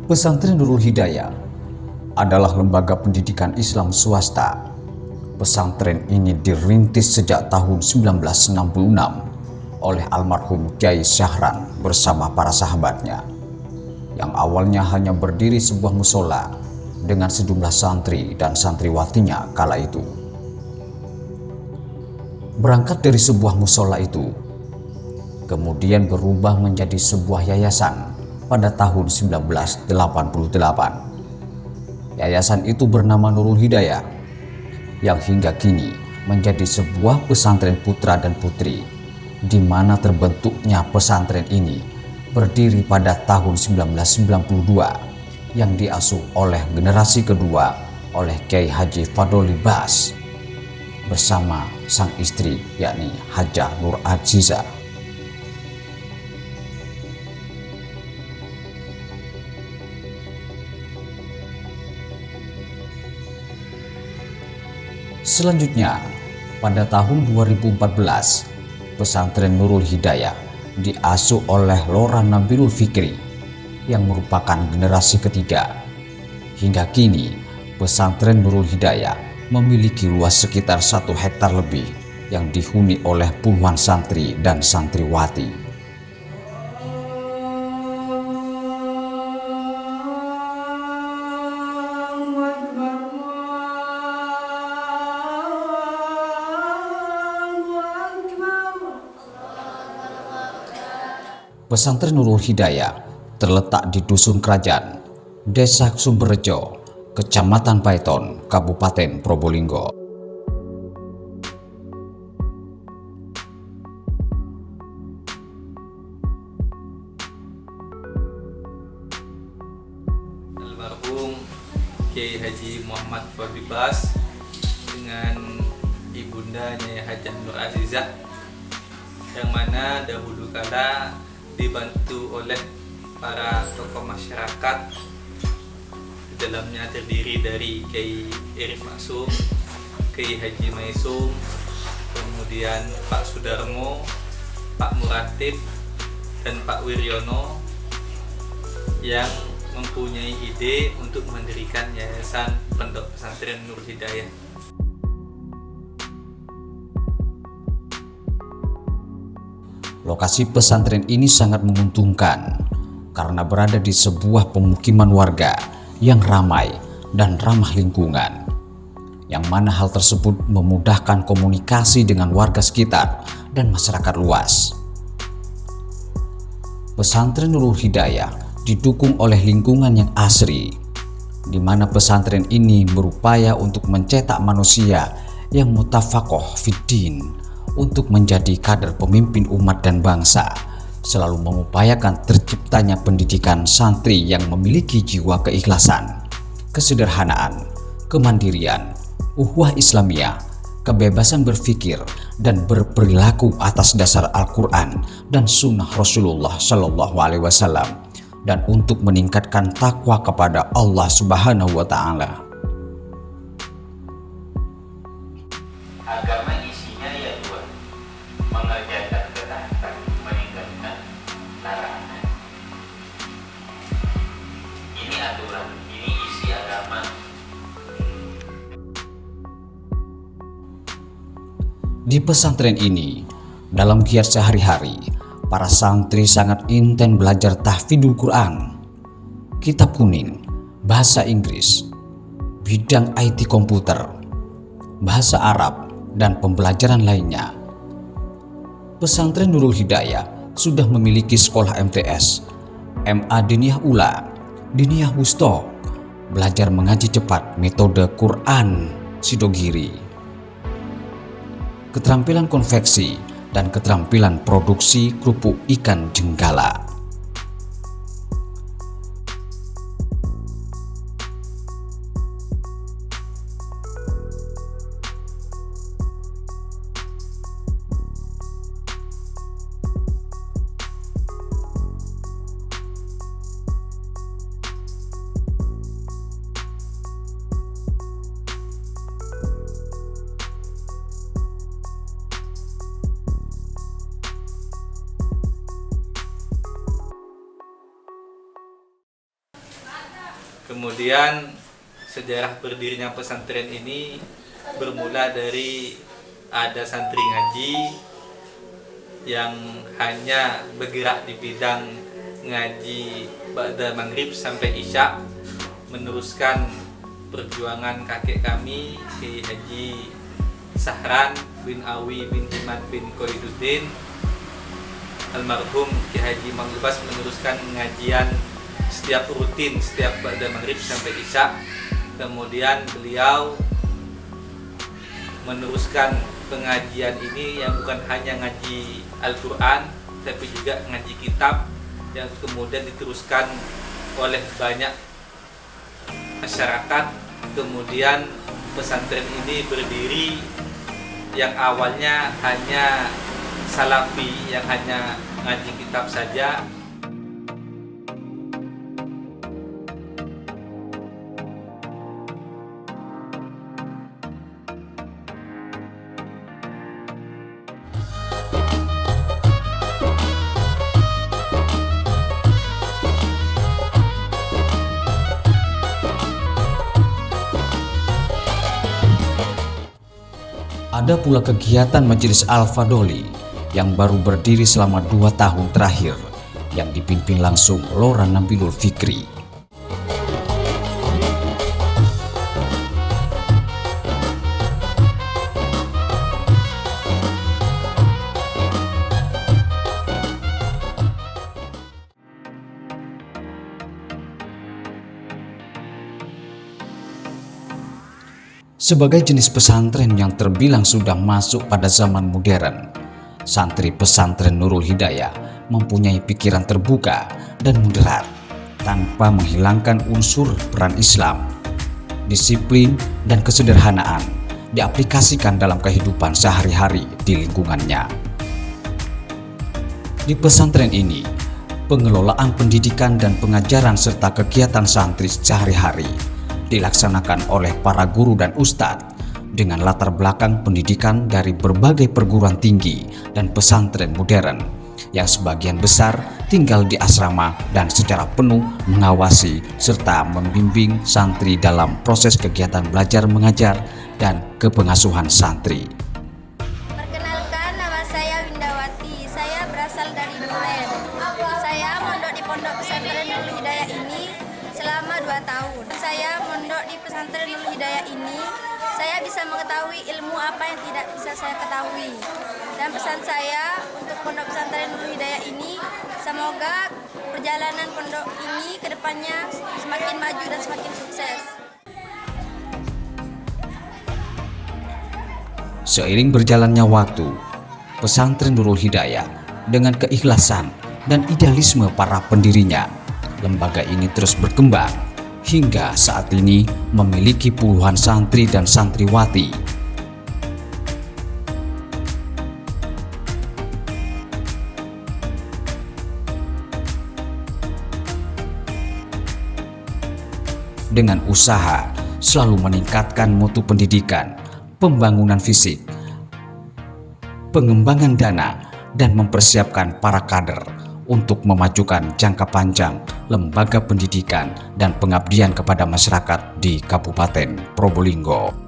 Pesantren Nurul Hidayah adalah lembaga pendidikan Islam swasta. Pesantren ini dirintis sejak tahun 1966 oleh almarhum Kiai Syahran bersama para sahabatnya, yang awalnya hanya berdiri sebuah musola dengan sejumlah santri dan santriwatinya kala itu. Berangkat dari sebuah musola itu, kemudian berubah menjadi sebuah yayasan pada tahun 1988. Yayasan itu bernama Nurul Hidayah, yang hingga kini menjadi sebuah pesantren putra dan putri, di mana terbentuknya pesantren ini berdiri pada tahun 1992 yang diasuh oleh generasi kedua oleh Kiai Haji Fadoli Bas bersama sang istri yakni Hajah Nur Aziza. Selanjutnya, pada tahun 2014, pesantren Nurul Hidayah diasuh oleh Lora Nabilul Fikri yang merupakan generasi ketiga. Hingga kini, pesantren Nurul Hidayah memiliki luas sekitar 1 hektar lebih yang dihuni oleh puluhan santri dan santriwati. Pesantren Nurul Hidayah terletak di Dusun Kerajaan, Desa Sumberrejo, Kecamatan Paiton, Kabupaten Probolinggo. Almarhum Kiai Haji Muhammad Fadli Bas dengan ibunda Nyai Hajah Nur Azizah, yang mana dahulu kala dibantu oleh para tokoh masyarakat. Di dalamnya terdiri dari Kiai Erik Maksum, Kiai Haji Maisum, kemudian Pak Sudarmo, Pak Muratib, dan Pak Wiryono, yang mempunyai ide untuk mendirikan Yayasan Pondok Pesantren Nurul Hidayah. Lokasi pesantren ini sangat menguntungkan karena berada di sebuah pemukiman warga yang ramai dan ramah lingkungan, yang mana hal tersebut memudahkan komunikasi dengan warga sekitar dan masyarakat luas. Pesantren Nurul Hidayah didukung oleh lingkungan yang asri, di mana pesantren ini berupaya untuk mencetak manusia yang mutafaqoh fiddin untuk menjadi kader pemimpin umat dan bangsa, selalu mengupayakan terciptanya pendidikan santri yang memiliki jiwa keikhlasan, kesederhanaan, kemandirian, ukhuwah Islamiyah, kebebasan berpikir dan berperilaku atas dasar Al-Quran dan Sunnah Rasulullah Shallallahu Alaihi Wasallam, dan untuk meningkatkan takwa kepada Allah Subhanahu Wa Taala. Agama isinya ya dua, mengerjakan ketaatan, meninggalkan larangan. Ini aturan, ini isi agama. Di pesantren ini, dalam giat sehari-hari, para santri sangat intens belajar tahfidzul Quran, kitab kuning, bahasa Inggris, bidang IT komputer, bahasa Arab, dan pembelajaran lainnya. Pesantren Nurul Hidayah sudah memiliki sekolah MTS, MA Diniyah Ula, Diniyah Wusto, belajar mengaji cepat metode Quran Sidogiri, keterampilan konveksi, dan keterampilan produksi kerupuk ikan jenggala. Kemudian sejarah berdirinya pesantren ini bermula dari ada santri ngaji yang hanya bergerak di bidang ngaji ba'da maghrib sampai isya, meneruskan perjuangan kakek kami Kiai Haji Sahran bin Awi bin Imad bin Koiduddin. Almarhum Kiai Haji Manglubas meneruskan pengajian setiap rutin setiap ba'da maghrib sampai isya. Kemudian beliau meneruskan pengajian ini yang bukan hanya ngaji Al-Quran tapi juga ngaji kitab, yang kemudian diteruskan oleh banyak masyarakat. Kemudian pesantren ini berdiri yang awalnya hanya salafi yang hanya ngaji kitab saja. Ada pula kegiatan Majelis Al-Fadoli yang baru berdiri selama 2 tahun terakhir yang dipimpin langsung Lora Nabilul Fikri. Sebagai jenis pesantren yang terbilang sudah masuk pada zaman modern, santri pesantren Nurul Hidayah mempunyai pikiran terbuka dan moderat tanpa menghilangkan unsur peran Islam. Disiplin dan kesederhanaan diaplikasikan dalam kehidupan sehari-hari di lingkungannya. Di pesantren ini, pengelolaan pendidikan dan pengajaran serta kegiatan santri sehari-hari dilaksanakan oleh para guru dan ustadz dengan latar belakang pendidikan dari berbagai perguruan tinggi dan pesantren modern yang sebagian besar tinggal di asrama dan secara penuh mengawasi serta membimbing santri dalam proses kegiatan belajar mengajar dan kepengasuhan santri. Perkenalkan, nama saya Windawati. Saya berasal dari Duren. Saya mondok di Pondok Pesantren Nurul Hidayah ini selama 2 tahun. Saya mondok di pesantren Nurul Hidayah ini, saya bisa mengetahui ilmu apa yang tidak bisa saya ketahui. Dan pesan saya untuk Pondok Pesantren Nurul Hidayah ini, semoga perjalanan pondok ini ke depannya semakin maju dan semakin sukses. Seiring berjalannya waktu, pesantren Nurul Hidayah dengan keikhlasan dan idealisme para pendirinya, lembaga ini terus berkembang hingga saat ini memiliki puluhan santri dan santriwati. Dengan usaha selalu meningkatkan mutu pendidikan, pembangunan fisik, pengembangan dana, dan mempersiapkan para kader untuk memajukan jangka panjang lembaga pendidikan dan pengabdian kepada masyarakat di Kabupaten Probolinggo.